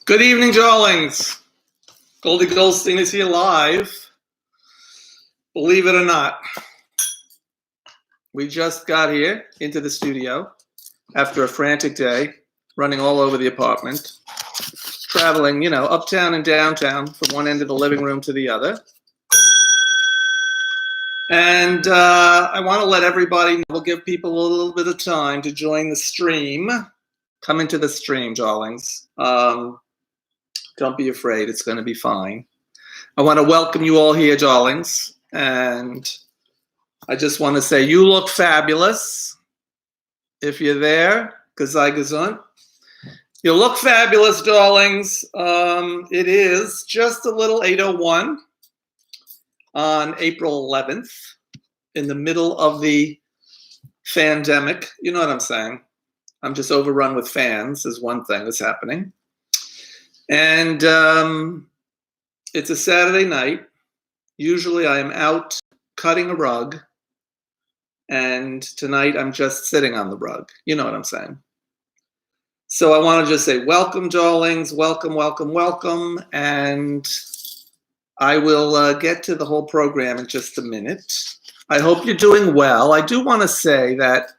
Good evening, darlings. Goldie Goldsteen is here live. Believe it or not, we just got here into the studio after a frantic day, running all over the apartment, traveling, uptown and downtown from one end of the living room to the other. And I want to let everybody know, we'll give people a little bit of time to join the stream. Come into the stream, darlings. Don't be afraid. It's going to be fine. I want to welcome you all here, darlings. And I just want to say you look fabulous. If you're there, sei gesund. You look fabulous, darlings. It is just a little 8:01 on April 11th, in the middle of the fandemic. You know what I'm saying? I'm just overrun with fans is one thing that's happening. And it's a Saturday night. Usually I am out cutting a rug. And tonight I'm just sitting on the rug. You know what I'm saying? So I want to just say welcome, darlings. Welcome, welcome, welcome. And I will get to the whole program in just a minute. I hope you're doing well. I do want to say that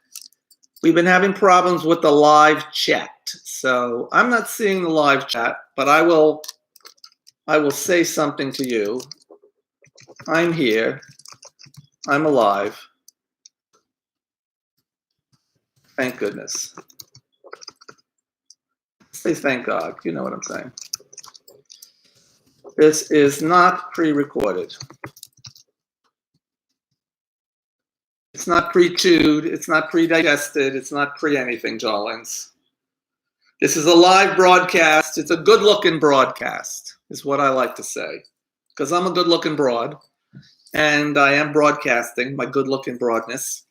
we've been having problems with the live chat. So I'm not seeing the live chat, but I will say something to you. I'm here. I'm alive. Thank goodness. Say thank God. You know what I'm saying. This is not pre-recorded. It's not pre-chewed. It's not pre-digested. It's not pre-anything, darlings. This is a live broadcast. It's a good-looking broadcast, is what I like to say. Because I'm a good-looking broad, and I am broadcasting my good-looking broadness.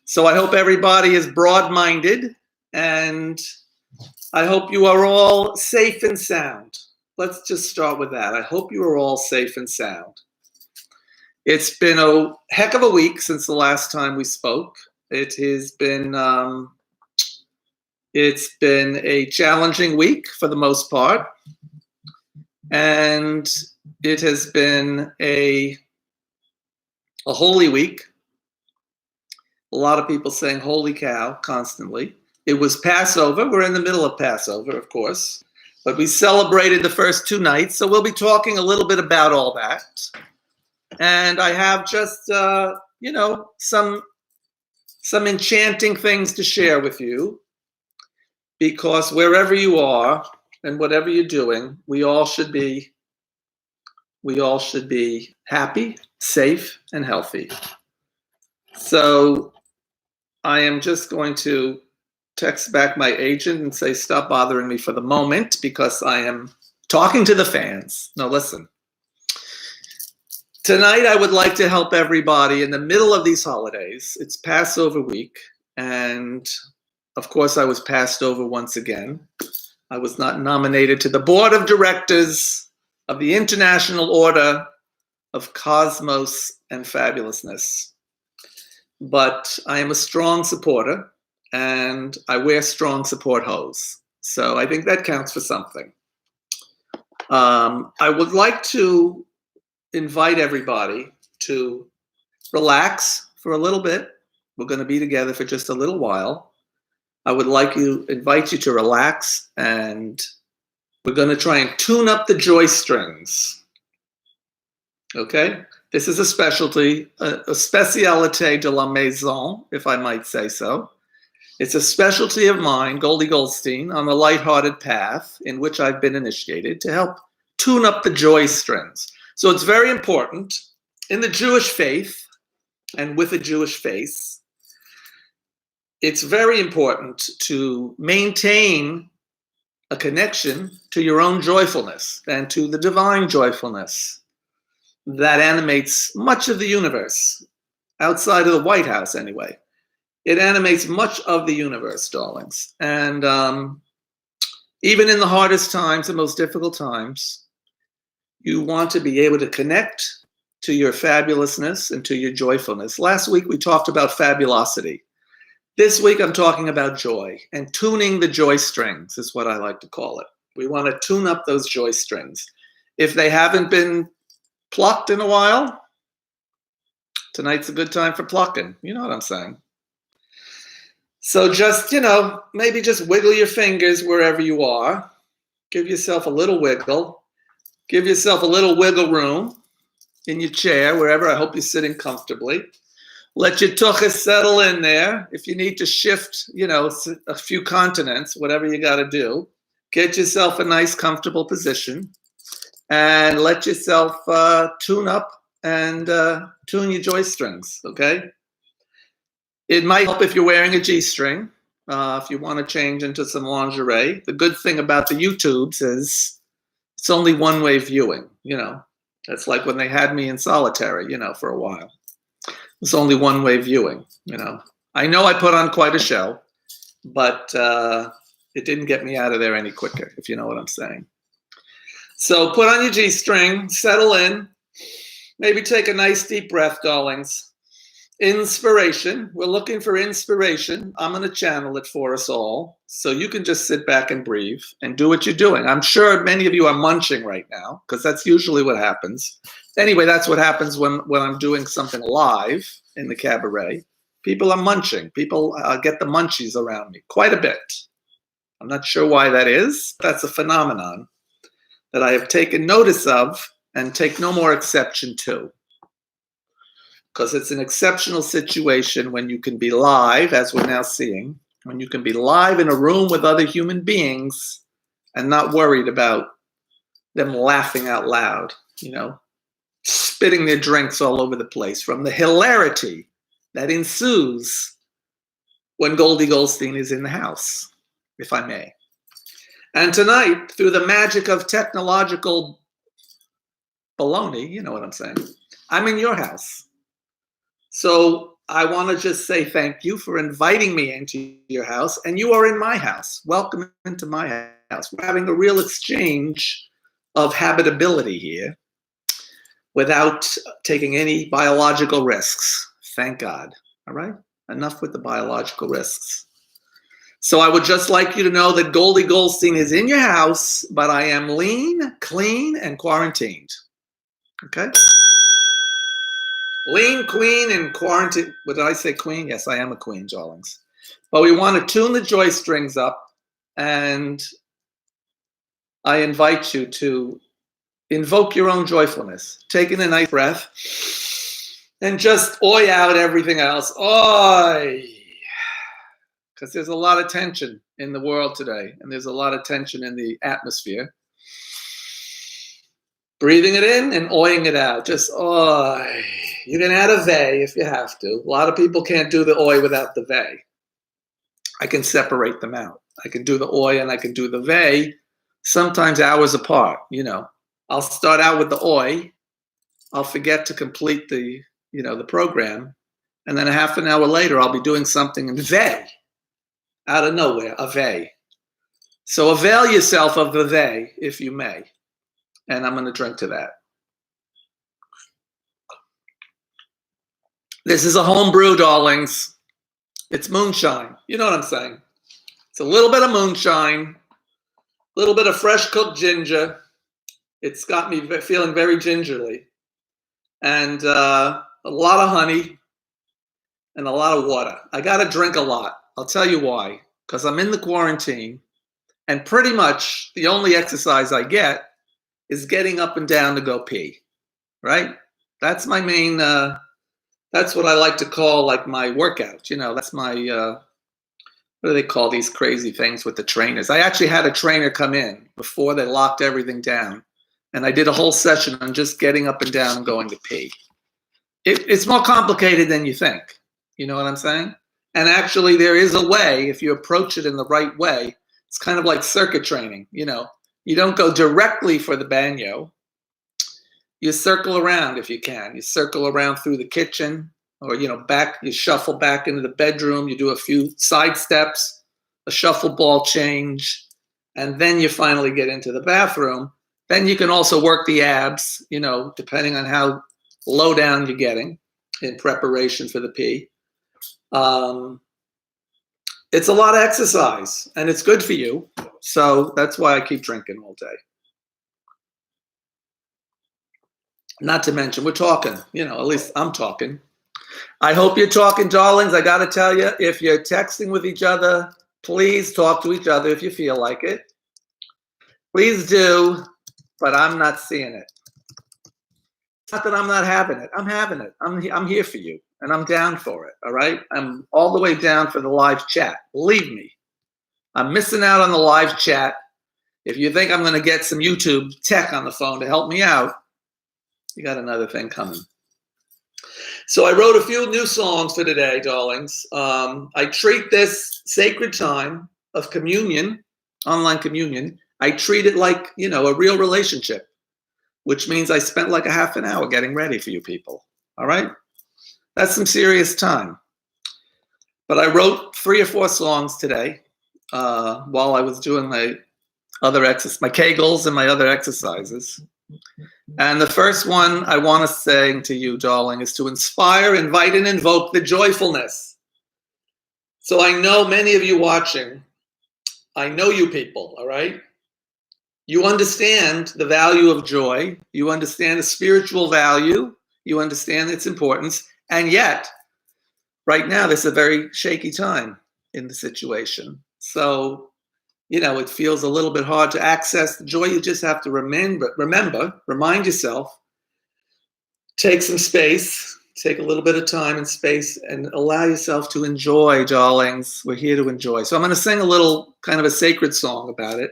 So I hope everybody is broad-minded, and I hope you are all safe and sound. Let's just start with that. I hope you are all safe and sound. It's been a heck of a week since the last time we spoke. It has been it's been a challenging week for the most part, and it has been a holy week. A lot of people saying "holy cow" constantly. It was Passover. We're in the middle of Passover, of course, but we celebrated the first 2 nights, so we'll be talking a little bit about all that. And I have just, some enchanting things to share with you, because wherever you are and whatever you're doing, we all should be happy, safe, and healthy. So I am just going to text back my agent and say, stop bothering me for the moment, because I am talking to the fans. Now listen. Tonight, I would like to help everybody in the middle of these holidays. It's Passover week, and of course, I was passed over once again. I was not nominated to the board of directors of the International Order of Cosmos and Fabulousness. But I am a strong supporter, and I wear strong support hose. So I think that counts for something. I would like to invite everybody to relax for a little bit. We're going to be together for just a little while. I would like to invite you to relax, and we're going to try and tune up the Joystrings. Okay? This is a specialty, a spécialité de la maison, if I might say so. It's a specialty of mine, Goldie Goldsteen, on the lighthearted path in which I've been initiated to help tune up the Joystrings. So it's very important in the Jewish faith and with a Jewish face. It's very important to maintain a connection to your own joyfulness and to the divine joyfulness that animates much of the universe, outside of the White House anyway. It animates much of the universe, darlings. And even in the hardest times, the most difficult times, you want to be able to connect to your fabulousness and to your joyfulness. Last week, we talked about fabulosity. This week, I'm talking about joy, and tuning the joy strings is what I like to call it. We want to tune up those joy strings. If they haven't been plucked in a while, tonight's a good time for plucking. You know what I'm saying? So just, maybe just wiggle your fingers wherever you are. Give yourself a little wiggle. Give yourself a little wiggle room in your chair, wherever. I hope you're sitting comfortably. Let your tuchus settle in there. If you need to shift, a few continents, whatever you got to do, get yourself a nice, comfortable position and let yourself tune up and tune your joy strings, okay? It might help if you're wearing a G-string, if you want to change into some lingerie. The good thing about the YouTubes is it's only one-way viewing, That's like when they had me in solitary, for a while. It's only one-way viewing, I know I put on quite a show, but it didn't get me out of there any quicker, if you know what I'm saying. So put on your G-string, settle in, maybe take a nice deep breath, darlings. Inspiration. We're looking for inspiration. I'm going to channel it for us all. So you can just sit back and breathe and do what you're doing. I'm sure many of you are munching right now because that's usually what happens. Anyway, that's what happens when I'm doing something live in the cabaret. People are munching. People get the munchies around me quite a bit. I'm not sure why that is. That's a phenomenon that I have taken notice of and take no more exception to. Because it's an exceptional situation when you can be live, as we're now seeing, when you can be live in a room with other human beings and not worried about them laughing out loud, spitting their drinks all over the place from the hilarity that ensues when Goldie Goldsteen is in the house, if I may. And tonight, through the magic of technological baloney, you know what I'm saying, I'm in your house. So I want to just say thank you for inviting me into your house, and you are in my house. Welcome into my house. We're having a real exchange of habitability here without taking any biological risks. Thank God. All right? Enough with the biological risks. So I would just like you to know that Goldie Goldsteen is in your house, but I am lean, clean, and quarantined. Okay? Lean, queen, and quarantine. What did I say, queen? Yes, I am a queen, darlings. But we want to tune the joy strings up, and I invite you to invoke your own joyfulness. Taking a nice breath, and just oi out everything else. Oi! Because there's a lot of tension in the world today, and there's a lot of tension in the atmosphere. Breathing it in and oiing it out. Just oi. You can add a vey if you have to. A lot of people can't do the oi without the vey. I can separate them out. I can do the oi and I can do the vey, sometimes hours apart, I'll start out with the oi. I'll forget to complete the program. And then a half an hour later, I'll be doing something in vey. Out of nowhere, a vey. So avail yourself of the vey, if you may. And I'm going to drink to that. This is a home brew, darlings. It's moonshine. You know what I'm saying? It's a little bit of moonshine, a little bit of fresh cooked ginger. It's got me feeling very gingerly. And a lot of honey and a lot of water. I got to drink a lot. I'll tell you why. Because I'm in the quarantine. And pretty much the only exercise I get is getting up and down to go pee. Right? That's my main... that's what I like to call like my workout. That's my, what do they call these crazy things with the trainers? I actually had a trainer come in before they locked everything down. And I did a whole session on just getting up and down and going to pee. It's more complicated than you think. You know what I'm saying? And actually there is a way, if you approach it in the right way, it's kind of like circuit training. You don't go directly for the banyo. You circle around if you can. You circle around through the kitchen or, back, you shuffle back into the bedroom. You do a few side steps, a shuffle ball change, and then you finally get into the bathroom. Then you can also work the abs, depending on how low down you're getting in preparation for the pee. it's a lot of exercise, and it's good for you. So that's why I keep drinking all day. Not to mention, we're talking, at least I'm talking. I hope you're talking, darlings. I got to tell you, if you're texting with each other, please talk to each other if you feel like it. Please do, but I'm not seeing it. It's not that I'm not having it. I'm having it. I'm here for you, and I'm down for it, all right? I'm all the way down for the live chat. Believe me, I'm missing out on the live chat. If you think I'm going to get some YouTube tech on the phone to help me out, you got another thing coming. So I wrote a few new songs for today, darlings. I treat this sacred time of communion, online communion, I treat it like, a real relationship, which means I spent like a half an hour getting ready for you people. All right? That's some serious time. But I wrote 3 or 4 songs today while I was doing my Kegels and my other exercises. And the first one I want to sing to you, darling, is to inspire, invite, and invoke the joyfulness. So I know many of you watching, I know you people, all right? You understand the value of joy. You understand the spiritual value. You understand its importance. And yet, right now, this is a very shaky time in the situation. So, it feels a little bit hard to access the joy. You just have to remind yourself, take some space, take a little bit of time and space, and allow yourself to enjoy, darlings. We're here to enjoy. So I'm going to sing a little kind of a sacred song about it.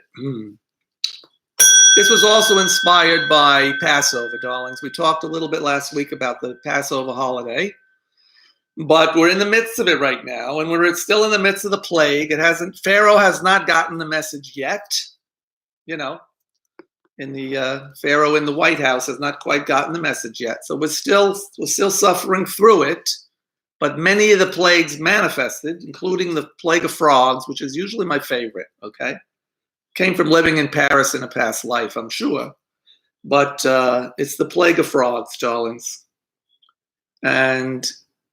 This was also inspired by Passover, darlings. We talked a little bit last week about the Passover holiday. But we're in the midst of it right now, and we're still in the midst of the plague. Pharaoh has not gotten the message yet. Pharaoh in the White House has not quite gotten the message yet. So we're still suffering through it. But many of the plagues manifested, including the plague of frogs, which is usually my favorite, okay? Came from living in Paris in a past life, I'm sure. But it's the plague of frogs, darlings. And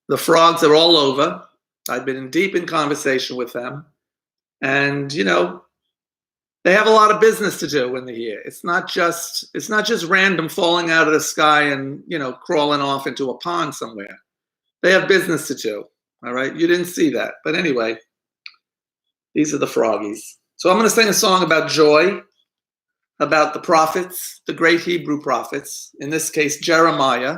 the frogs are all over. I've been deep in conversation with them. And, they have a lot of business to do when they're here. It's not just random falling out of the sky and, crawling off into a pond somewhere. They have business to do, all right? You didn't see that. But anyway, these are the froggies. So I'm going to sing a song about joy, about the prophets, the great Hebrew prophets, in this case, Jeremiah.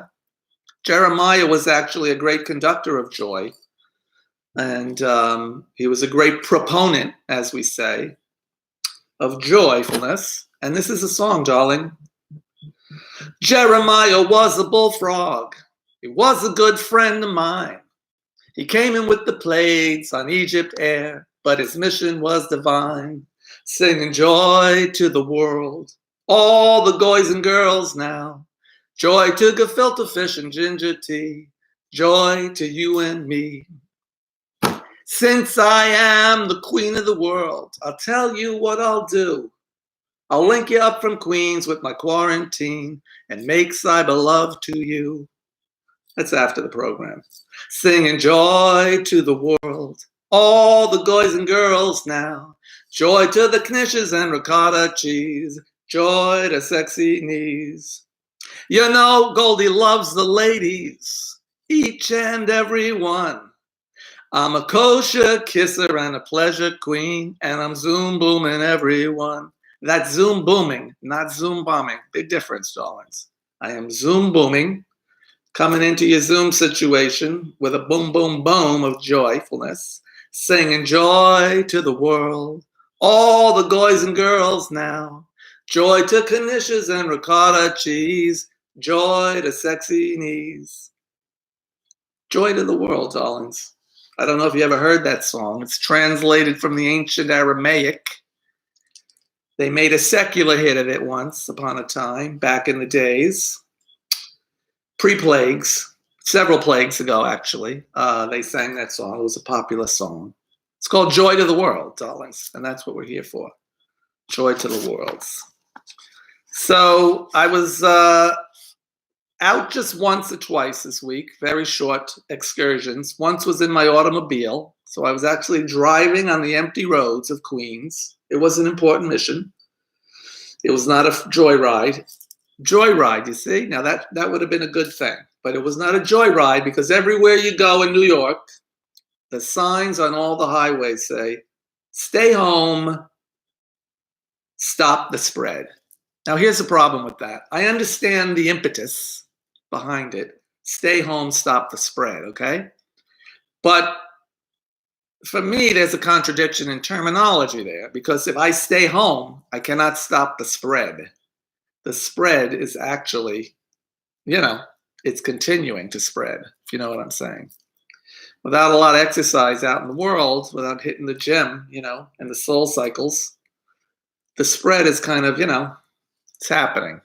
Jeremiah was actually a great conductor of joy, and he was a great proponent, as we say, of joyfulness. And this is a song, darling. Jeremiah was a bullfrog. He was a good friend of mine. He came in with the plagues on Egypt air, but his mission was divine, singing joy to the world. All the boys and girls now. Joy to gefilte fish and ginger tea. Joy to you and me. Since I am the queen of the world, I'll tell you what I'll do. I'll link you up from Queens with my quarantine and make cyber love to you. That's after the program. Singing joy to the world. All the boys and girls now. Joy to the knishes and ricotta cheese. Joy to sexy knees. Goldie loves the ladies, each and every one. I'm a kosher kisser and a pleasure queen, and I'm Zoom booming everyone. That's Zoom booming, not Zoom bombing. Big difference, darlings. I am Zoom booming, coming into your Zoom situation with a boom, boom, boom of joyfulness, singing joy to the world. All the boys and girls now. Joy to knishes and ricotta cheese. Joy to sexy knees. Joy to the world, darlings. I don't know if you ever heard that song. It's translated from the ancient Aramaic. They made a secular hit of it once upon a time, back in the days. Pre-plagues, several plagues ago, actually. They sang that song. It was a popular song. It's called Joy to the World, darlings, and that's what we're here for. Joy to the world. So I was out just once or twice this week, very short excursions. Once was in my automobile, So I was actually driving on the empty roads of Queens. It was an important mission. It was not a joyride. Joyride, you see? Now that would have been a good thing. But it was not a joyride because everywhere you go in New York, the signs on all the highways say, stay home, stop the spread. Now here's the problem with that. I understand the impetus behind it. Stay home, stop the spread, okay? But for me, there's a contradiction in terminology there because if I stay home, I cannot stop the spread. The spread is actually, it's continuing to spread, if you know what I'm saying. Without a lot of exercise out in the world, without hitting the gym, and the soul cycles, the spread is kind of, it's happening.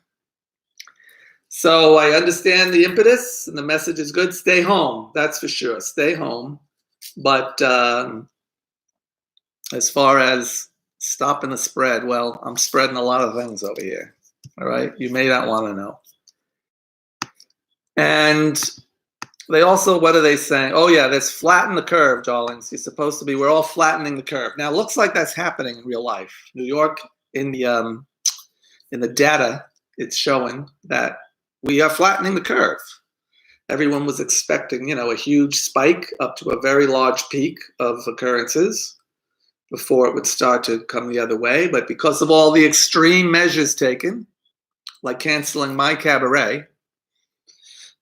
So I understand the impetus and the message is good. Stay home, that's for sure. Stay home. But as far as stopping the spread, well, I'm spreading a lot of things over here. All right, you may not want to know. And they also, what are they saying? Oh yeah, let's flatten the curve, darlings. You're supposed to be, we're all flattening the curve. Now it looks like that's happening in real life. New York, in the data, it's showing that we are flattening the curve. Everyone was expecting, a huge spike up to a very large peak of occurrences before it would start to come the other way. But because of all the extreme measures taken, like canceling my cabaret,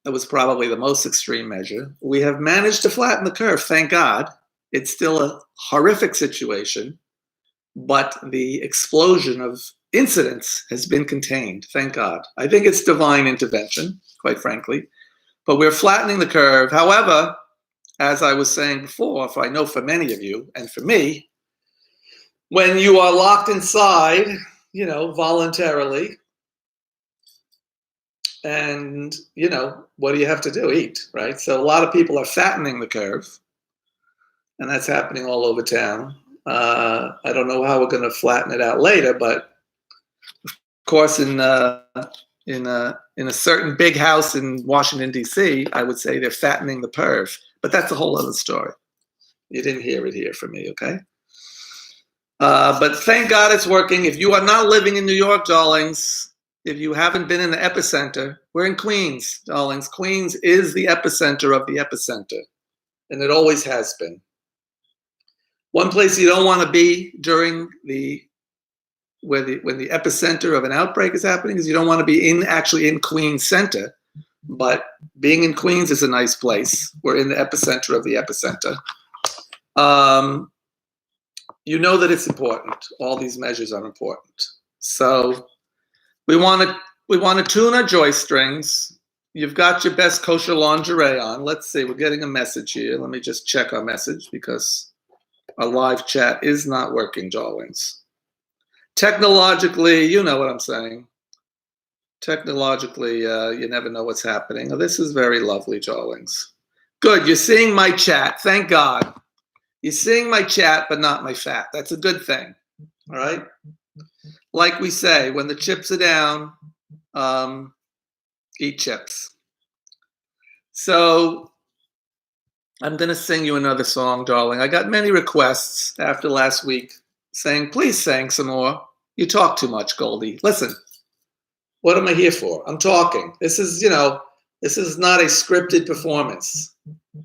that was probably the most extreme measure, we have managed to flatten the curve, thank God. It's still a horrific situation, but the explosion of incidents has been contained, thank God. I think it's divine intervention, quite frankly. But we're flattening the curve. However, as I was saying before, if I know for many of you and for me, when you are locked inside, voluntarily, and, what do you have to do? Eat, right? So a lot of people are fattening the curve, and that's happening all over town. I don't know how we're going to flatten it out later, but of course, in a certain big house in Washington, D.C., I would say they're fattening the perv. But that's a whole other story. You didn't hear it here from me, okay? But thank God it's working. If you are not living in New York, darlings, if you haven't been in the epicenter, we're in Queens, darlings. Queens is the epicenter of the epicenter, and it always has been. One place you don't want to be during when the epicenter of an outbreak is happening is you don't want to be actually in Queens Center, but being in Queens is a nice place. We're in the epicenter of the epicenter. You know that it's important. All these measures are important. So we want to tune our joystrings. You've got your best kosher lingerie on. Let's see, we're getting a message here. Let me just check our message because our live chat is not working, darlings. Technologically, you know what I'm saying. Technologically, you never know what's happening. Oh, this is very lovely, darlings. Good, you're seeing my chat. Thank God. You're seeing my chat, but not my fat. That's a good thing, all right? Like we say, when the chips are down, eat chips. So I'm going to sing you another song, darling. I got many requests after last week saying, please sing some more. You talk too much, Goldie. Listen, what am I here for? I'm talking. This is, this is not a scripted performance.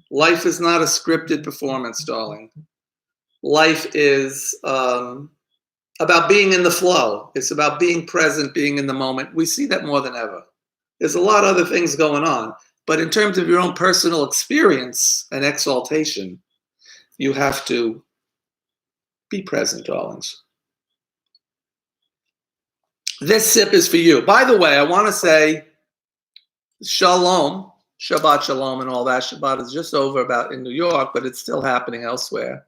Life is not a scripted performance, darling. Life is about being in the flow. It's about being present, being in the moment. We see that more than ever. There's a lot of other things going on. But in terms of your own personal experience and exaltation, you have to be present, darlings. This sip is for you. By the way, I want to say shalom, Shabbat shalom and all that. Shabbat is just over about in New York, but it's still happening elsewhere.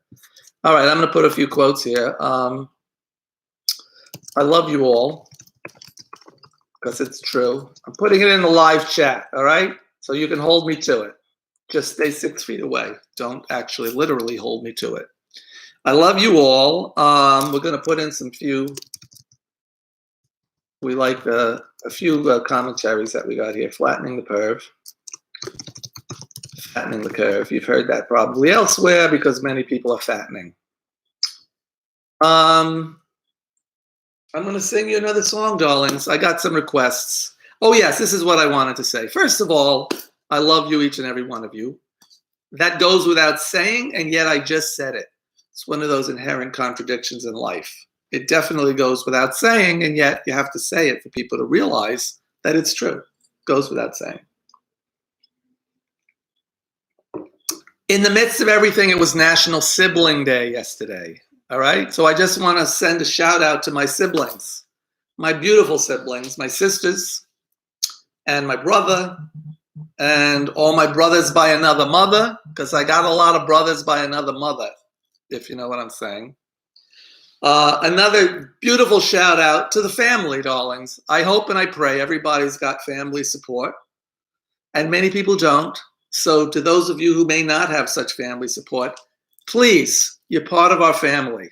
All right, I'm going to put a few quotes here. I love you all because it's true. I'm putting it in the live chat, all right? So you can hold me to it. Just stay 6 feet away. Don't actually literally hold me to it. I love you all. We're going to put in some few. We like a few commentaries that we got here. Flattening the perv. Fattening the curve. You've heard that probably elsewhere because many people are fattening. I'm going to sing you another song, darlings. I got some requests. Oh, yes, this is what I wanted to say. First of all, I love you, each and every one of you. That goes without saying, and yet I just said it. It's one of those inherent contradictions in life. It definitely goes without saying, and yet you have to say it for people to realize that it's true. It goes without saying. In the midst of everything, it was National Sibling Day yesterday. All right? So I just want to send a shout out to my siblings, my beautiful siblings, my sisters, and my brother, and all my brothers by another mother, because I got a lot of brothers by another mother, if you know what I'm saying. Another beautiful shout out to the family, darlings. I hope and I pray everybody's got family support, and many people don't. So to those of you who may not have such family support, please, you're part of our family.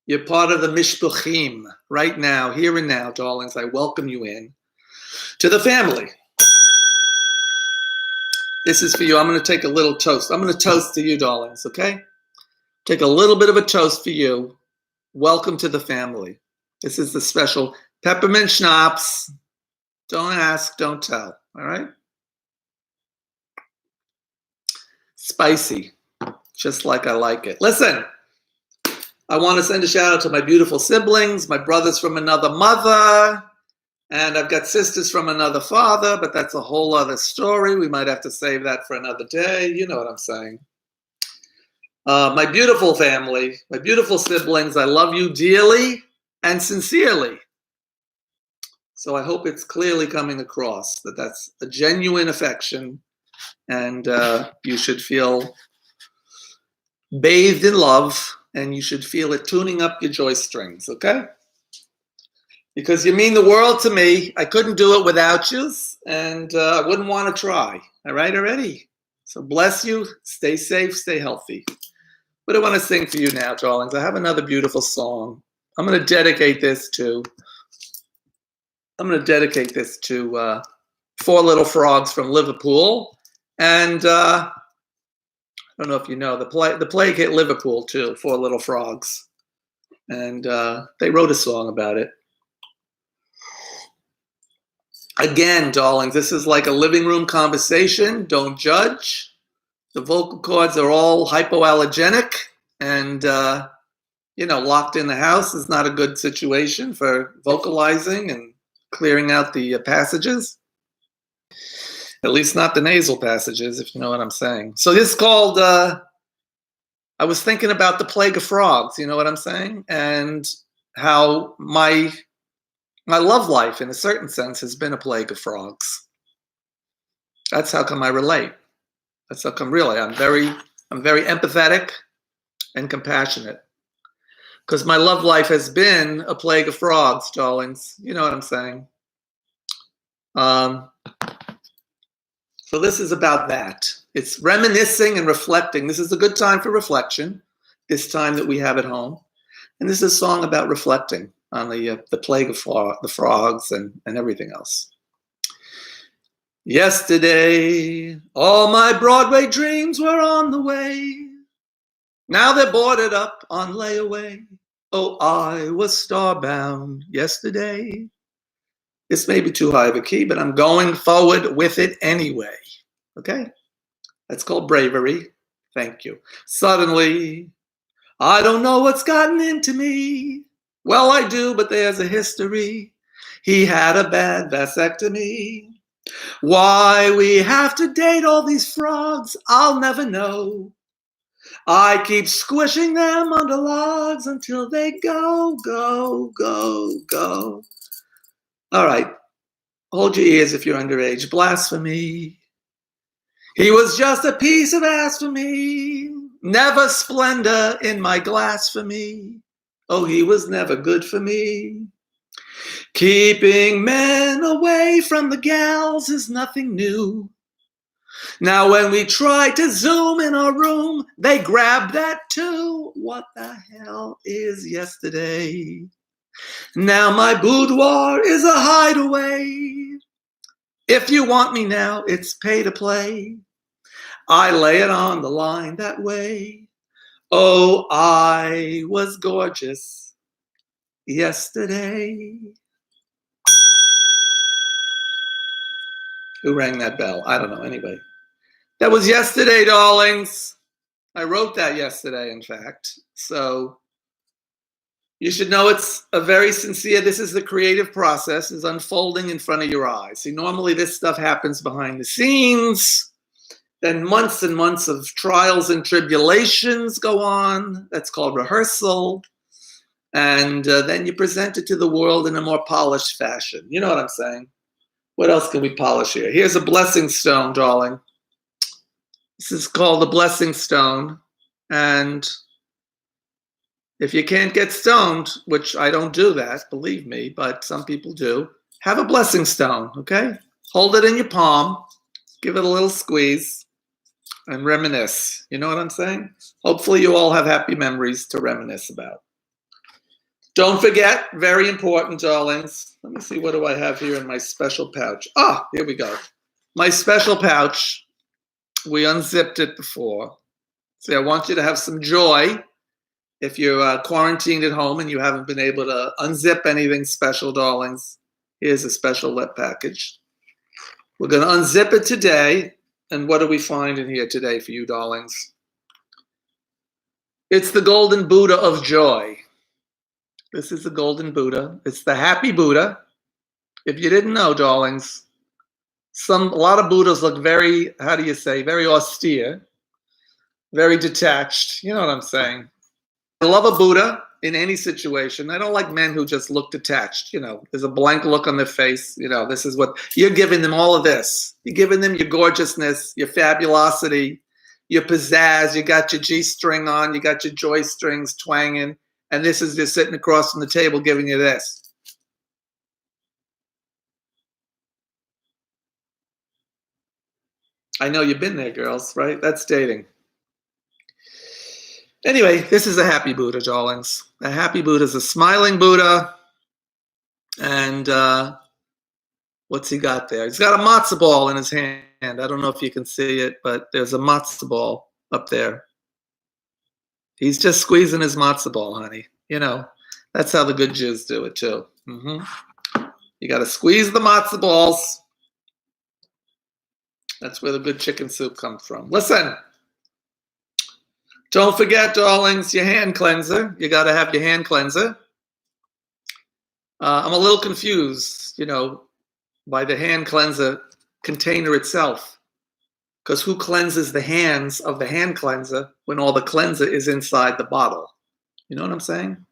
You're part of the mishpuchim right now, here and now, darlings. I welcome you in to the family. This is for you. I'm going to take a little toast. I'm going to toast to you, darlings, okay? Take a little bit of a toast for you. Welcome to the family. This is the special peppermint schnapps. Don't ask, don't tell, all right? Spicy, just like I like it. Listen, I want to send a shout out to my beautiful siblings, my brothers from another mother, and I've got sisters from another father, but that's a whole other story. We might have to save that for another day. You know what I'm saying. My beautiful family, my beautiful siblings, I love you dearly and sincerely. So I hope it's clearly coming across that that's a genuine affection, and you should feel bathed in love, and you should feel it tuning up your joystrings, okay? Because you mean the world to me. I couldn't do it without you, and I wouldn't want to try. All right, already? So bless you. Stay safe. Stay healthy. What I want to sing for you now, darlings, I have another beautiful song. I'm going to dedicate this to Four Little Frogs from Liverpool. And I don't know if you know, the plague hit Liverpool too, Four Little Frogs. And they wrote a song about it. Again, darlings, this is like a living room conversation. Don't judge. The vocal cords are all hypoallergenic, and locked in the house is not a good situation for vocalizing and clearing out the passages. At least not the nasal passages, if you know what I'm saying. So this is called, I was thinking about the plague of frogs, you know what I'm saying? And how my love life, in a certain sense, has been a plague of frogs. That's how come I relate. That's how come really I'm very empathetic and compassionate. Because my love life has been a plague of frogs, darlings. You know what I'm saying? So this is about that. It's reminiscing and reflecting. This is a good time for reflection, this time that we have at home. And this is a song about reflecting on the plague of the frogs and everything else. Yesterday, all my Broadway dreams were on the way. Now they're boarded up on layaway. Oh, I was starbound yesterday. This may be too high of a key, but I'm going forward with it anyway. Okay? That's called bravery. Thank you. Suddenly, I don't know what's gotten into me. Well, I do, but there's a history. He had a bad vasectomy. Why we have to date all these frogs, I'll never know. I keep squishing them under logs until they go, go, go, go. All right. Hold your ears if you're underage. Blasphemy. He was just a piece of ass for me. Never splendor in my glass for me. Oh, he was never good for me. Keeping men away from the gals is nothing new. Now when we try to zoom in our room, they grab that too. What the hell is yesterday? Now my boudoir is a hideaway. If you want me now, it's pay to play. I lay it on the line that way. Oh, I was gorgeous yesterday. Who rang that bell? I don't know. Anyway, that was yesterday, darlings. I wrote that yesterday, in fact. So you should know it's a very sincere, this is the creative process, is unfolding in front of your eyes. See, normally this stuff happens behind the scenes. Then months and months of trials and tribulations go on. That's called rehearsal. And then you present it to the world in a more polished fashion. You know what I'm saying? What else can we polish here? Here's a blessing stone, darling. This is called the blessing stone. And if you can't get stoned, which I don't do that, believe me, but some people do, have a blessing stone, okay? Hold it in your palm, give it a little squeeze, and reminisce. You know what I'm saying? Hopefully you all have happy memories to reminisce about. Don't forget, very important, darlings. Let me see, what do I have here in my special pouch? Ah, here we go. My special pouch, we unzipped it before. See, I want you to have some joy. If you're quarantined at home and you haven't been able to unzip anything special, darlings, here's a special lit package. We're going to unzip it today. And what do we find in here today for you, darlings? It's the golden Buddha of joy. This is the golden Buddha. It's the happy Buddha. If you didn't know, darlings, a lot of Buddhas look very, how do you say, very austere, very detached. You know what I'm saying? I love a Buddha in any situation. I don't like men who just look detached. You know, there's a blank look on their face. You know, this is what you're giving them, all of this. You're giving them your gorgeousness, your fabulosity, your pizzazz. You got your G-string on. You got your Joystrings twanging. And this is just sitting across from the table giving you this. I know you've been there, girls, right? That's dating. Anyway, this is a happy Buddha, darlings. A happy Buddha is a smiling Buddha. And what's he got there? He's got a matzo ball in his hand. I don't know if you can see it, but there's a matzo ball up there. He's just squeezing his matzo ball, honey. You know, that's how the good Jews do it, too. You got to squeeze the matzo balls. That's where the good chicken soup comes from. Listen. Don't forget, darlings, your hand cleanser. You got to have your hand cleanser. I'm a little confused, you know, by the hand cleanser container itself. Because who cleanses the hands of the hand cleanser when all the cleanser is inside the bottle? You know what I'm saying?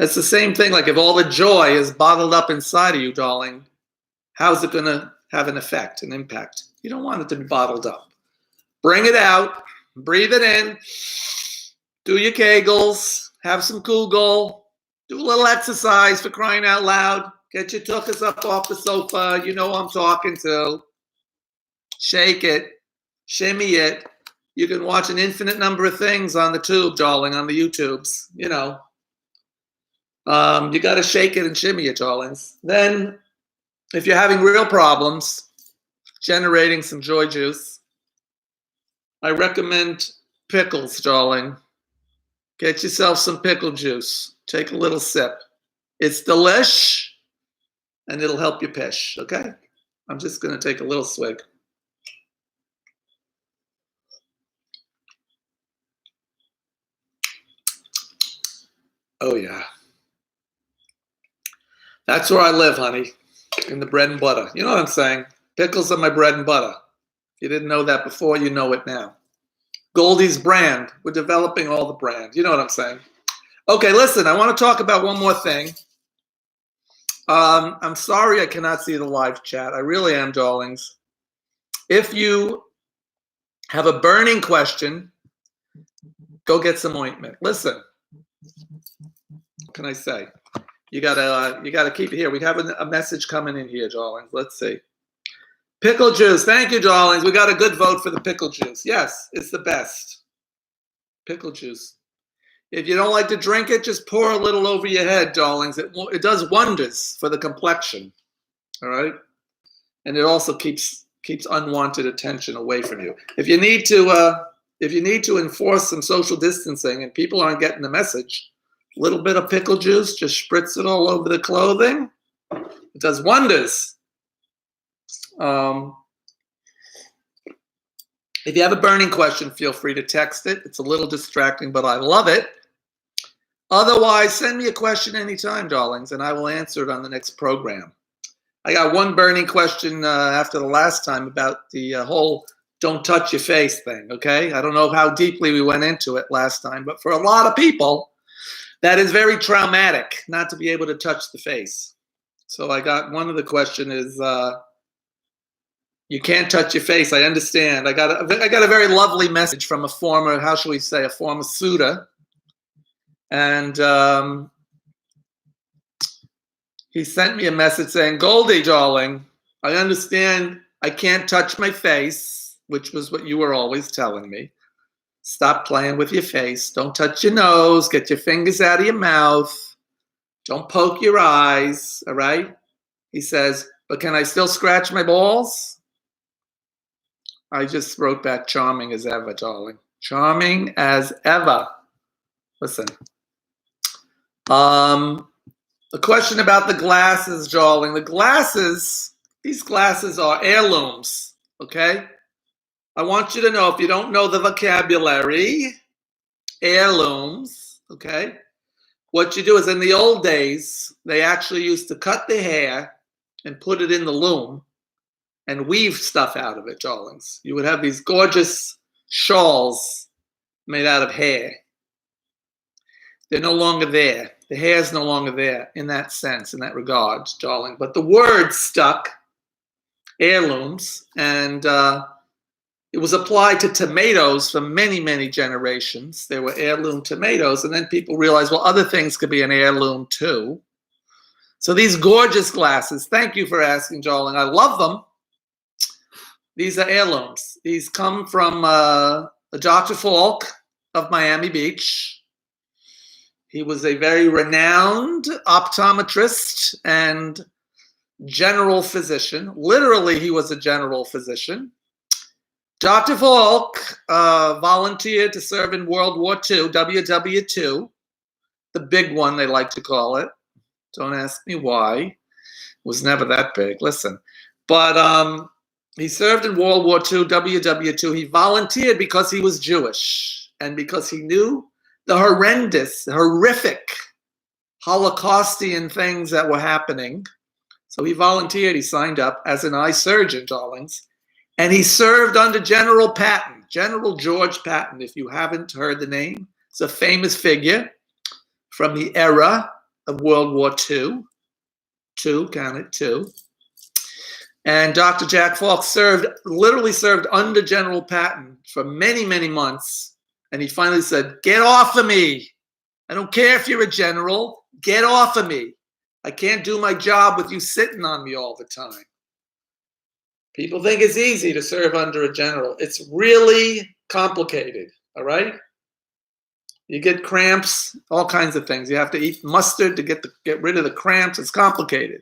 It's the same thing. Like if all the joy is bottled up inside of you, darling, how's it going to have an effect, an impact? You don't want it to be bottled up. Bring it out. Breathe it in. Do your kegels. Have some kugel. Do a little exercise, for crying out loud. Get your tuchus up off the sofa. You know who I'm talking to. Shake it. Shimmy it. You can watch an infinite number of things on the tube, darling, on the YouTubes. You know. You got to shake it and shimmy it, darlings. Then, if you're having real problems generating some joy juice, I recommend pickles, darling. Get yourself some pickle juice. Take a little sip. It's delish, and it'll help you pish, okay? I'm just going to take a little swig. Oh, yeah. That's where I live, honey, in the bread and butter. You know what I'm saying? Pickles are my bread and butter. If you didn't know that before, you know it now. Goldie's brand. We're developing all the brand. You know what I'm saying? Okay, listen, I want to talk about one more thing. I'm sorry I cannot see the live chat. I really am, darlings. If you have a burning question, go get some ointment. Listen, what can I say? You gotta keep it here. We have a message coming in here, darlings. Let's see. Pickle juice. Thank you, darlings. We got a good vote for the pickle juice. Yes, it's the best. Pickle juice. If you don't like to drink it, just pour a little over your head, darlings. It does wonders for the complexion. All right? And it also keeps keeps unwanted attention away from you. If you need to enforce some social distancing and people aren't getting the message, a little bit of pickle juice, just spritz it all over the clothing. It does wonders. If you have a burning question, feel free to text it. It's a little distracting, but I love it. Otherwise, send me a question anytime, darlings, and I will answer it on the next program. I got one burning question after the last time about the whole don't touch your face thing, okay? I don't know how deeply we went into it last time, but for a lot of people, that is very traumatic, not to be able to touch the face. So I got one of the question is, you can't touch your face. I understand. I got a very lovely message from a former, how shall we say, a former suitor. And he sent me a message saying, Goldie, darling, I understand I can't touch my face, which was what you were always telling me. Stop playing with your face. Don't touch your nose. Get your fingers out of your mouth. Don't poke your eyes, all right? He says, but can I still scratch my balls? I just wrote back, charming as ever, darling. Charming as ever. Listen. The question about the glasses, darling. The glasses, these glasses are heirlooms, okay? I want you to know, if you don't know the vocabulary, heirlooms, okay? What you do is, in the old days, they actually used to cut the hair and put it in the loom and weave stuff out of it, darlings. You would have these gorgeous shawls made out of hair. They're no longer there. The hair is no longer there in that sense, in that regard, darling. But the word stuck, heirlooms, and it was applied to tomatoes for many, many generations. There were heirloom tomatoes, and then people realized, well, other things could be an heirloom too. So these gorgeous glasses, thank you for asking, darling. I love them. These are heirlooms. These come from Dr. Falk of Miami Beach. He was a very renowned optometrist and general physician. Literally, he was a general physician. Dr. Falk volunteered to serve in World War II, WW2, the big one they like to call it. Don't ask me why. It was never that big. Listen. But he served in World War II, WW2. He volunteered because he was Jewish and because he knew the horrific Holocaustian things that were happening. So he volunteered. He signed up as an eye surgeon, darlings. And he served under General Patton, General George Patton, if you haven't heard the name. It's a famous figure from the era of World War II. Two. And Dr. Jack Falk literally served under General Patton for many, many months. And he finally said, get off of me. I don't care if you're a general. Get off of me. I can't do my job with you sitting on me all the time. People think it's easy to serve under a general. It's really complicated, all right? You get cramps, all kinds of things. You have to eat mustard to get rid of the cramps. It's complicated.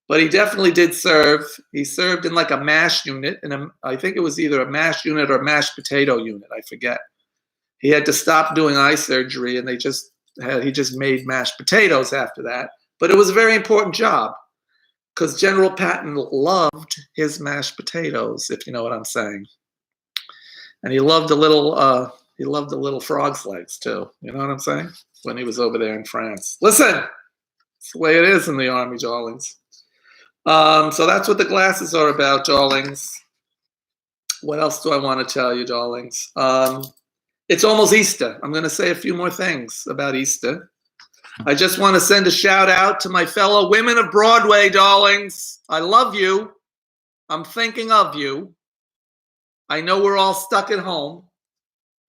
But he definitely did serve. He served in like a MASH unit, and I think it was either a MASH unit or a mashed potato unit. I forget. He had to stop doing eye surgery, and he just made mashed potatoes after that. But it was a very important job because General Patton loved his mashed potatoes, if you know what I'm saying. And he loved the little frog's legs too. You know what I'm saying? When he was over there in France. Listen, it's the way it is in the Army, darlings. So that's what the glasses are about, darlings. What else do I want to tell you, darlings? It's almost Easter. I'm going to say a few more things about Easter. I just want to send a shout out to my fellow women of Broadway, darlings. I love you. I'm thinking of you. I know we're all stuck at home,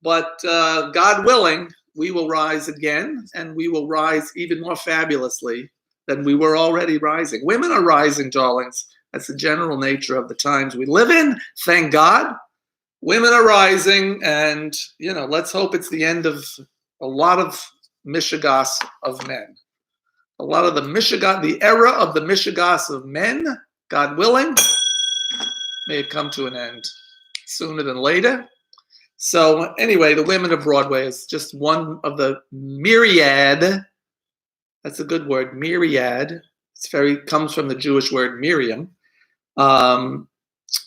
but God willing, we will rise again, and we will rise even more fabulously than we were already rising. Women are rising, darlings. That's the general nature of the times we live in. Thank God. Women are rising, and, let's hope it's the end of a lot of mishigas of men. A lot of the era of the mishigas of men, God willing, May it come to an end sooner than later. So anyway, the Women of Broadway is just one of the myriad. That's a good word, myriad. Comes from the Jewish word Miriam.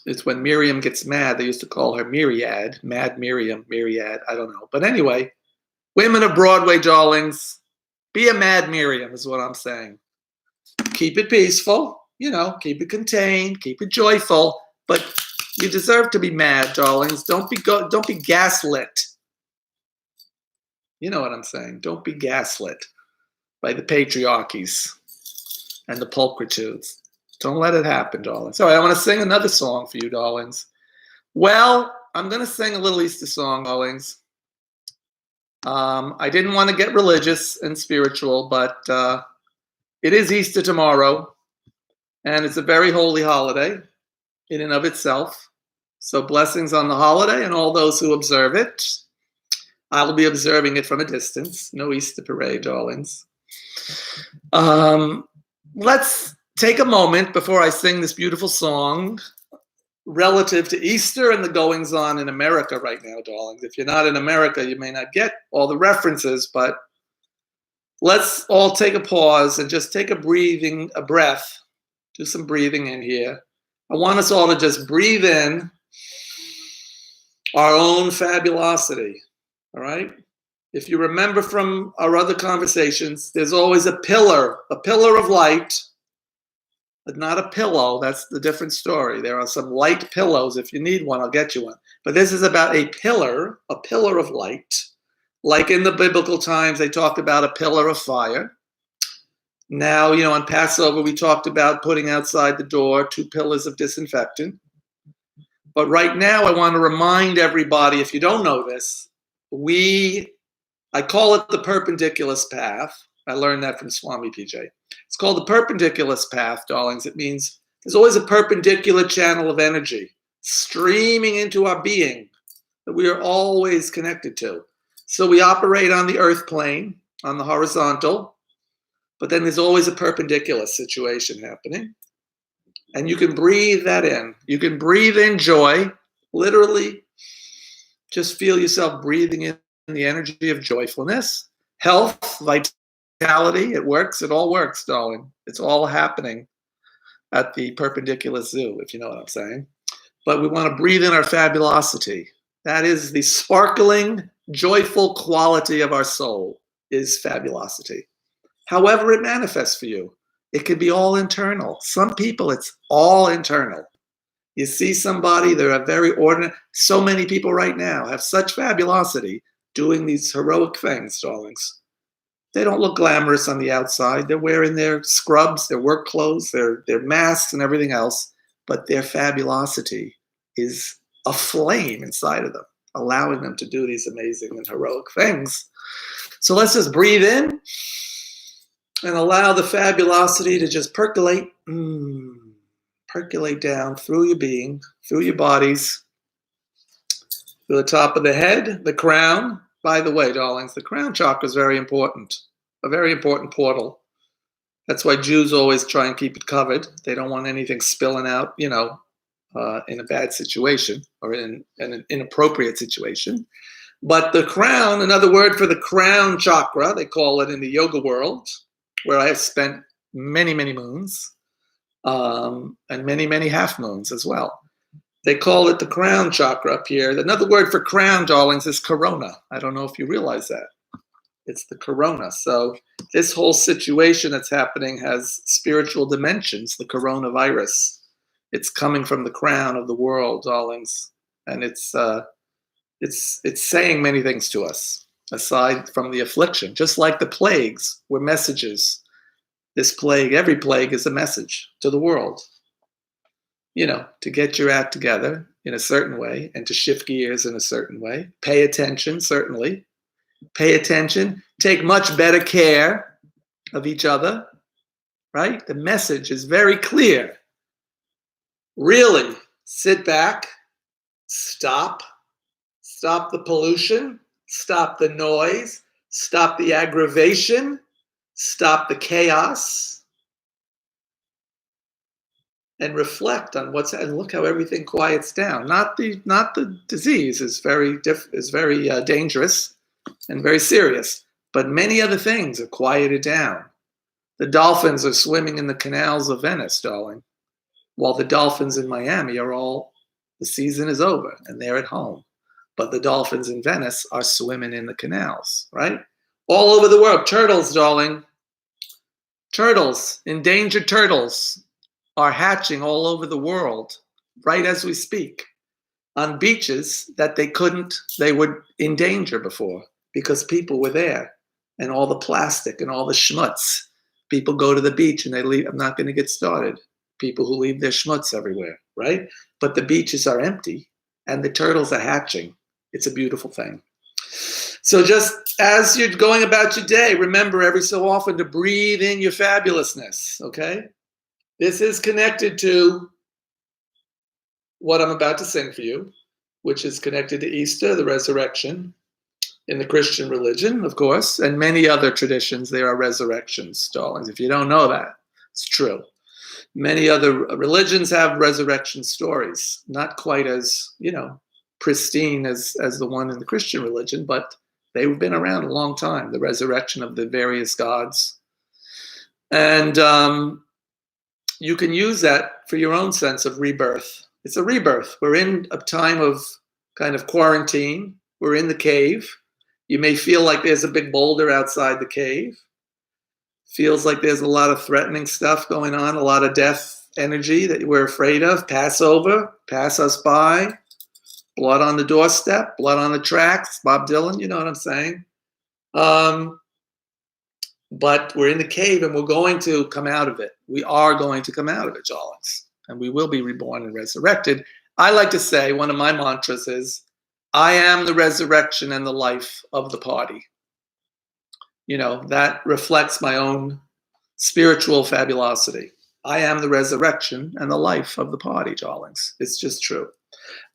It's when Miriam gets mad. They used to call her Myriad, Mad Miriam, Myriad. I don't know. But anyway, Women of Broadway, darlings, be a Mad Miriam is what I'm saying. Keep it peaceful, keep it contained, keep it joyful. But you deserve to be mad, darlings. Don't be gaslit. You know what I'm saying? Don't be gaslit by the patriarchies and the pulchritudes. Don't let it happen, darlings. All right, I want to sing another song for you, darlings. Well, I'm going to sing a little Easter song, darlings. I didn't want to get religious and spiritual, but it is Easter tomorrow, and it's a very holy holiday in and of itself. So blessings on the holiday and all those who observe it. I will be observing it from a distance. No Easter parade, darlings. Let's take a moment before I sing this beautiful song relative to Easter and the goings on in America right now, darlings. If you're not in America, you may not get all the references, but let's all take a pause and just take a breath. Do some breathing in here. I want us all to just breathe in our own fabulosity, all right? If you remember from our other conversations, there's always a pillar of light, but not a pillow. That's the different story. There are some light pillows. If you need one, I'll get you one. But this is about a pillar of light. Like in the biblical times, they talked about a pillar of fire. Now, on Passover, we talked about putting outside the door 2 pillars of disinfectant. But right now, I want to remind everybody, if you don't know this, I call it the perpendicular path. I learned that from Swami PJ. It's called the perpendicular path, darlings. It means there's always a perpendicular channel of energy streaming into our being that we are always connected to. So we operate on the earth plane, on the horizontal, but then there's always a perpendicular situation happening. And you can breathe that in. You can breathe in joy, literally just feel yourself breathing in the energy of joyfulness, health, vitality. It works. It all works, darling. It's all happening at the perpendicular zoo, if you know what I'm saying. But we want to breathe in our fabulosity. That is the sparkling, joyful quality of our soul, is fabulosity. However it manifests for you. It can be all internal. Some people, it's all internal. You see somebody, they're a very ordinary. So many people right now have such fabulosity doing these heroic things, darlings. They don't look glamorous on the outside. They're wearing their scrubs, their work clothes, their masks and everything else. But their fabulosity is a flame inside of them, allowing them to do these amazing and heroic things. So let's just breathe in and allow the fabulosity to just percolate. Percolate down through your being, through your bodies, through the top of the head, the crown. By the way, darlings, the crown chakra is very important, a very important portal. That's why Jews always try and keep it covered. They don't want anything spilling out, in a bad situation or in an inappropriate situation. But the crown, another word for the crown chakra, they call it in the yoga world, where I have spent many, many moons. And many, many half moons as well. They call it the crown chakra up here. Another word for crown, darlings, is corona. I don't know if you realize that. It's the corona. So this whole situation that's happening has spiritual dimensions, the coronavirus. It's coming from the crown of the world, darlings. And it's saying many things to us, aside from the affliction. Just like the plagues were messages. This plague, every plague is a message to the world, to get your act together in a certain way and to shift gears in a certain way. Pay attention, certainly. Pay attention. Take much better care of each other, right? The message is very clear. Really, sit back, stop the pollution, stop the noise, stop the aggravation, stop the chaos, and reflect on and look how everything quiets down. Not the disease is very dangerous and very serious, but many other things are quieted down. The dolphins are swimming in the canals of Venice, darling, while the dolphins in Miami the season is over and they're at home. But the dolphins in Venice are swimming in the canals, right? All over the world. Turtles, darling. Turtles, endangered turtles, are hatching all over the world, right as we speak, on beaches that they were in danger before because people were there and all the plastic and all the schmutz. People go to the beach and they leave. I'm not going to get started. People who leave their schmutz everywhere, right? But the beaches are empty and the turtles are hatching. It's a beautiful thing. So just as you're going about your day, remember every so often to breathe in your fabulousness, okay? This is connected to what I'm about to sing for you, which is connected to Easter, the resurrection, in the Christian religion, of course, and many other traditions. There are resurrections, darlings. If you don't know that, it's true. Many other religions have resurrection stories, not quite as, pristine as the one in the Christian religion, but they've been around a long time, the resurrection of the various gods. And you can use that for your own sense of rebirth. It's a rebirth. We're in a time of kind of quarantine. We're in the cave. You may feel like there's a big boulder outside the cave. Feels like there's a lot of threatening stuff going on, a lot of death energy that we're afraid of. Passover, pass us by. Blood on the doorstep, blood on the tracks. Bob Dylan, you know what I'm saying? But we're in the cave and we're going to come out of it. We are going to come out of it, Jolix. And we will be reborn and resurrected. I like to say, one of my mantras is, I am the resurrection and the life of the party. That reflects my own spiritual fabulosity. I am the resurrection and the life of the party, Jolings. It's just true.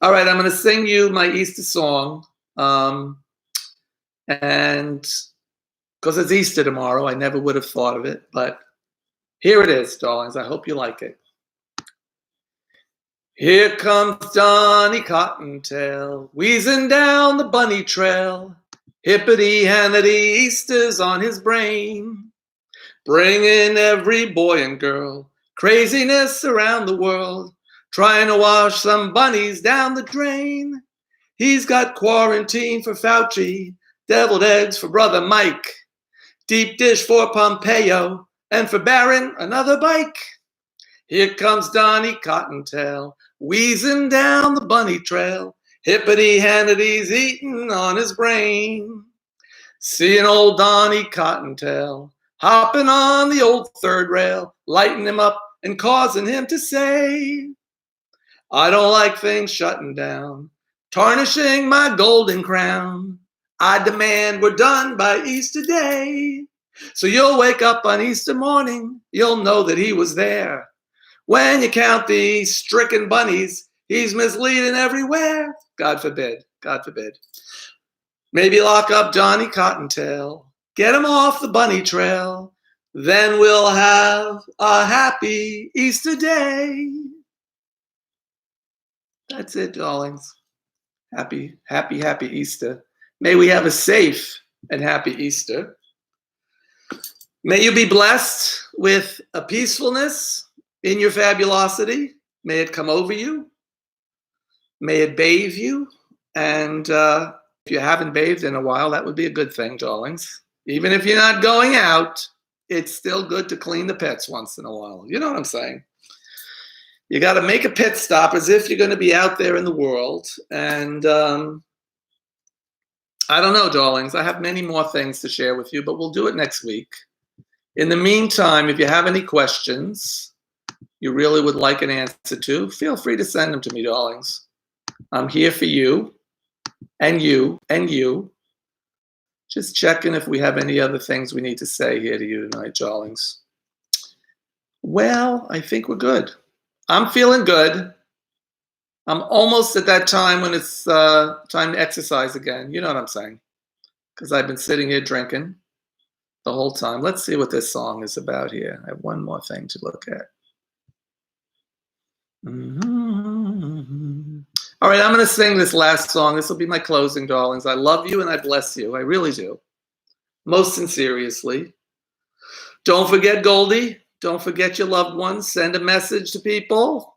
All right, I'm going to sing you my Easter song. And because it's Easter tomorrow, I never would have thought of it. But here it is, darlings. I hope you like it. Here comes Johnny Cottontail, wheezing down the bunny trail. Hippity-hanity, Easter's on his brain, bringing every boy and girl craziness around the world, trying to wash some bunnies down the drain. He's got quarantine for Fauci, deviled eggs for Brother Mike, deep dish for Pompeo, and for Barron, another bike. Here comes Donnie Cottontail, wheezing down the bunny trail. Hippity-hannity's eating on his brain. Seeing old Donnie Cottontail hopping on the old third rail, lighting him up and causing him to say, I don't like things shutting down, tarnishing my golden crown. I demand we're done by Easter Day. So you'll wake up on Easter morning, you'll know that he was there. When you count the stricken bunnies, he's misleading everywhere. God forbid, God forbid. Maybe lock up Johnny Cottontail, get him off the bunny trail, then we'll have a happy Easter day. That's it, darlings. Happy, happy, happy Easter. May we have a safe and happy Easter. May you be blessed with a peacefulness in your fabulosity. May it come over you. May it bathe you. And if you haven't bathed in a while, that would be a good thing, darlings. Even if you're not going out, it's still good to clean the pits once in a while. You know what I'm saying? You got to make a pit stop as if you're going to be out there in the world. And I don't know, darlings. I have many more things to share with you, but we'll do it next week. In the meantime, if you have any questions you really would like an answer to, feel free to send them to me, darlings. I'm here for you and you and you. Just checking if we have any other things we need to say here to you tonight, darlings. Well, I think we're good. I'm feeling good. I'm almost at that time when it's time to exercise again. You know what I'm saying? Because I've been sitting here drinking the whole time. Let's see what this song is about here. I have one more thing to look at. Mm-hmm. All right, I'm going to sing this last song. This will be my closing, darlings. I love you and I bless you. I really do. Most sincerely. Don't forget Goldie. Don't forget your loved ones. Send a message to people.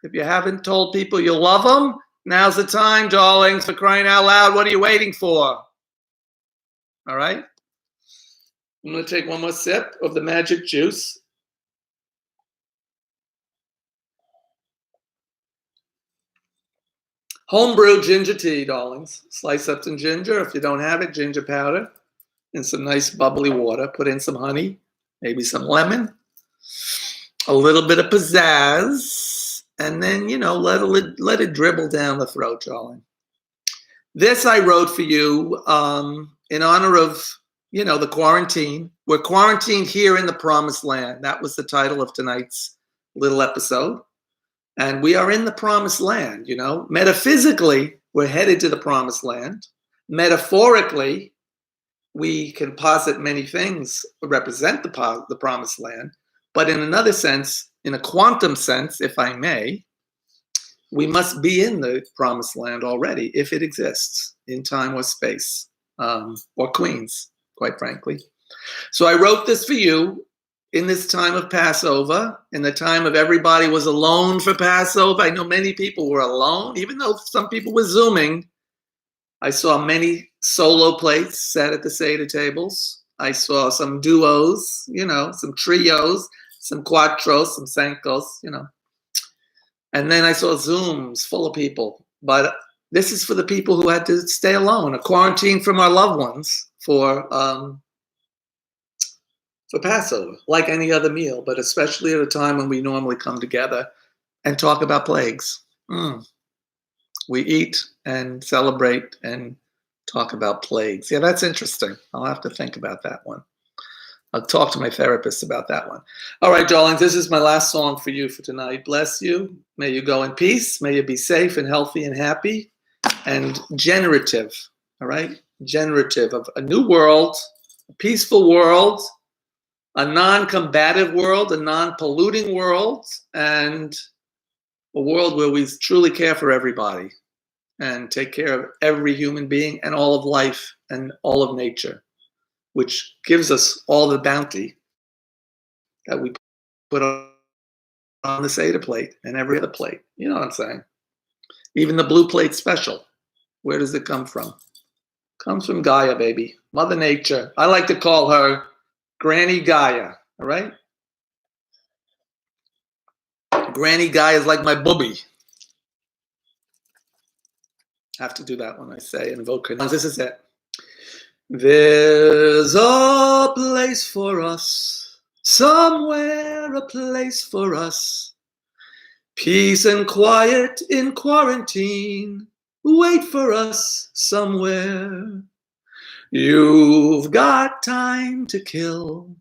If you haven't told people you love them, now's the time, darlings, for crying out loud. What are you waiting for? All right? I'm going to take one more sip of the magic juice. Homebrew ginger tea, darlings. Slice up some ginger. If you don't have it, ginger powder in some nice bubbly water. Put in some honey, maybe some lemon, a little bit of pizzazz, and then, let it dribble down the throat, darling. This I wrote for you in honor of, the quarantine. We're quarantined here in the Promised Land. That was the title of tonight's little episode. And we are in the Promised Land, Metaphysically, we're headed to the Promised Land. Metaphorically, we can posit many things represent the Promised Land. But in another sense, in a quantum sense, if I may, we must be in the Promised Land already, if it exists, in time or space, or Queens, quite frankly. So I wrote this for you in this time of Passover, in the time of everybody was alone for Passover. I know many people were alone, even though some people were Zooming. I saw many solo plates set at the Seder tables. I saw some duos, some trios, some quattros, some senkos, And then I saw Zooms full of people. But this is for the people who had to stay alone, a quarantine from our loved ones for Passover, like any other meal, but especially at a time when we normally come together and talk about plagues. We eat and celebrate and talk about plagues. Yeah, that's interesting. I'll have to think about that one. I'll talk to my therapist about that one. All right, darlings, this is my last song for you for tonight. Bless you. May you go in peace. May you be safe and healthy and happy and generative, all right? Generative of a new world, a peaceful world, a non-combative world, a non-polluting world, and a world where we truly care for everybody and take care of every human being and all of life and all of nature, which gives us all the bounty that we put on the Seder plate and every other plate. You know what I'm saying? Even the blue plate special. Where does it come from? Comes from Gaia, baby. Mother Nature. I like to call her Granny Gaia, all right? Granny Gaia is like my booby. I have to do that when I say invoke her. This is it. There's a place for us, somewhere a place for us. Peace and quiet in quarantine, wait for us somewhere. You've got time to kill,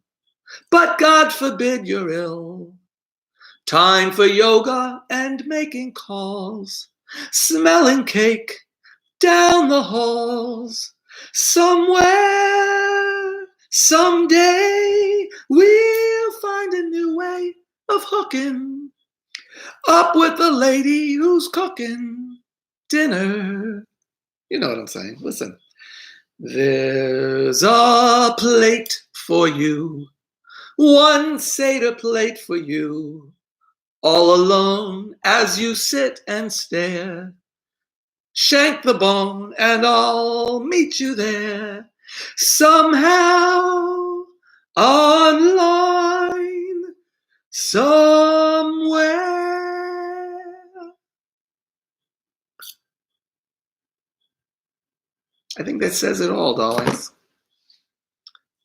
but God forbid you're ill. Time for yoga and making calls, smelling cake down the halls. Somewhere, someday, we'll find a new way of hooking up with the lady who's cooking dinner. You know what I'm saying? Listen. There's a plate for you, one Seder plate for you, all alone as you sit and stare. Shank the bone and I'll meet you there, somehow, online, somewhere. I think that says it all, darlings.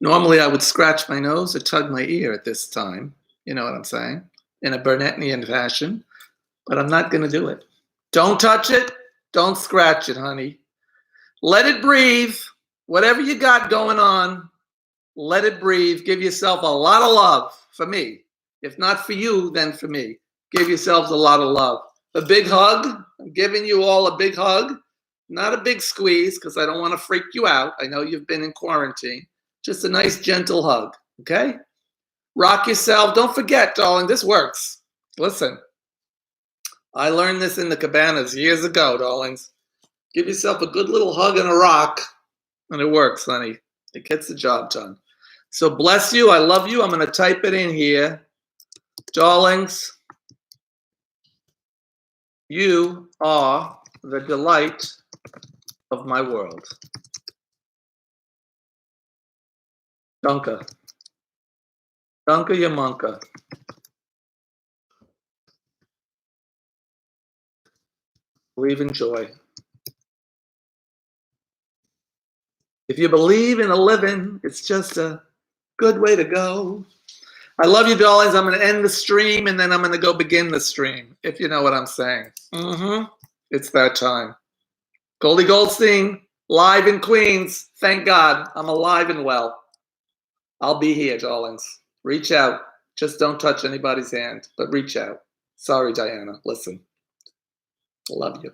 Normally I would scratch my nose or tug my ear at this time, you know what I'm saying, in a Burnettnian fashion, but I'm not going to do it. Don't touch it. Don't scratch it, honey. Let it breathe. Whatever you got going on, let it breathe. Give yourself a lot of love for me. If not for you, then for me. Give yourselves a lot of love. A big hug. I'm giving you all a big hug. Not a big squeeze because I don't want to freak you out. I know you've been in quarantine. Just a nice, gentle hug, okay? Rock yourself. Don't forget, darling, this works. Listen. I learned this in the cabanas years ago, darlings. Give yourself a good little hug and a rock, and it works, honey. It gets the job done. So bless you. I love you. I'm going to type it in here. Darlings, you are the delight of my world. Danke. Danke, Yamanka. Believe in joy. If you believe in a living, it's just a good way to go. I love you, darlings. I'm going to end the stream, and then I'm going to go begin the stream, if you know what I'm saying. It's that time. Goldie Goldsteen, live in Queens. Thank God I'm alive and well. I'll be here, darlings. Reach out. Just don't touch anybody's hand, but reach out. Sorry, Diana. Listen. Love you.